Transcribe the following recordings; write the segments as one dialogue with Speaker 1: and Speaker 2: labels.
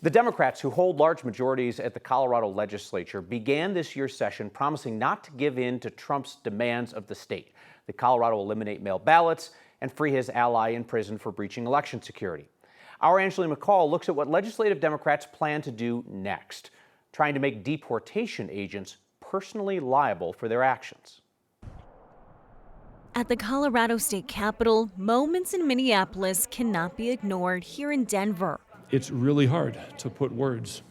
Speaker 1: The Democrats, who hold large majorities at the Colorado legislature, began this year's session promising not to give in to Trump's demands of the state. That Colorado will eliminate mail ballots and free his ally in prison for breaching election security. Our Angela McCall looks at what legislative Democrats plan to do next, trying to make deportation agents personally liable for their actions.
Speaker 2: At the Colorado State Capitol, moments in Minneapolis cannot be ignored here in Denver.
Speaker 3: It's really hard to put words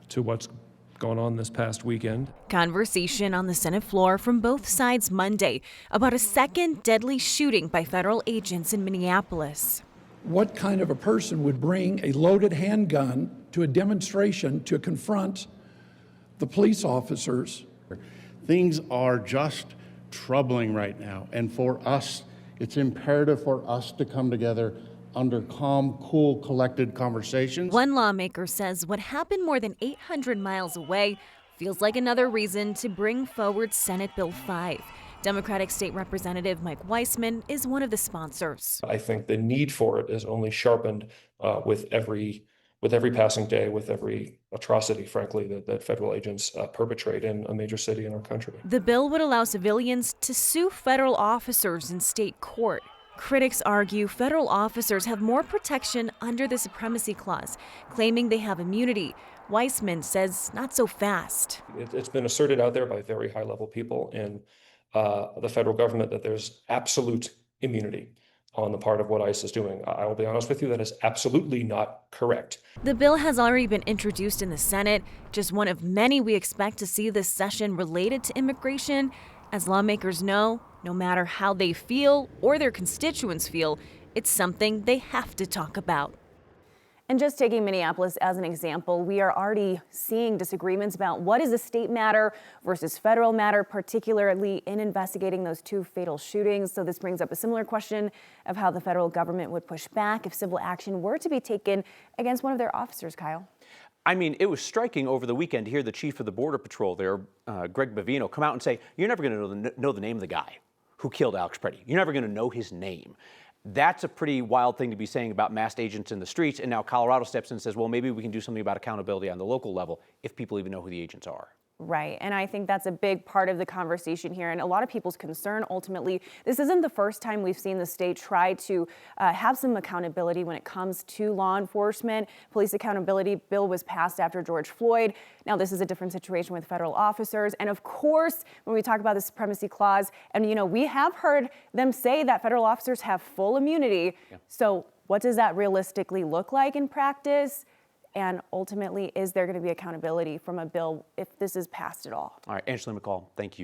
Speaker 3: to what's gone on this past weekend.
Speaker 2: Conversation on the Senate floor from both sides Monday about a second deadly shooting by federal agents in Minneapolis.
Speaker 4: What kind of a person would bring a loaded handgun to a demonstration to confront the police officers?
Speaker 5: Things are just troubling right now, and for us, it's imperative for us to come together under calm, cool, collected conversations.
Speaker 2: One lawmaker says what happened more than 800 miles away feels like another reason to bring forward Senate Bill 5. Democratic State Representative Mike Weissman is one of the sponsors.
Speaker 3: I think the need for it is only sharpened with every passing day, with every atrocity, frankly, that federal agents perpetrate in a major city in our country.
Speaker 2: The bill would allow civilians to sue federal officers in state court. Critics argue federal officers have more protection under the Supremacy Clause, claiming they have immunity. Weissman says not so fast.
Speaker 3: It's been asserted out there by very high-level people in the federal government that there's absolute immunity on the part of what ICE is doing. I will be honest with you, that is absolutely not correct.
Speaker 2: The bill has already been introduced in the Senate, just one of many we expect to see this session related to immigration. As lawmakers know, no matter how they feel or their constituents feel, it's something they have to talk about.
Speaker 6: And just taking Minneapolis as an example, we are already seeing disagreements about what is a state matter versus federal matter, particularly in investigating those two fatal shootings. So this brings up a similar question of how the federal government would push back if civil action were to be taken against one of their officers, Kyle.
Speaker 1: I mean, it was striking over the weekend to hear the chief of the Border Patrol there, Greg Bavino, come out and say, you're never going to know the name of the guy who killed Alex Preddy. You're never going to know his name. That's a pretty wild thing to be saying about masked agents in the streets. And now Colorado steps in and says, well, maybe we can do something about accountability on the local level if people even know who the agents are.
Speaker 6: Right. And I think that's a big part of the conversation here. And a lot of people's concern, ultimately, this isn't the first time we've seen the state try to have some accountability when it comes to law enforcement. Police accountability bill was passed after George Floyd. Now, this is a different situation with federal officers. And of course, when we talk about the Supremacy Clause, and, we have heard them say that federal officers have full immunity. Yeah. So what does that realistically look like in practice? And ultimately, is there going to be accountability from a bill if this is passed at all?
Speaker 1: All right, Angela McCall, thank you.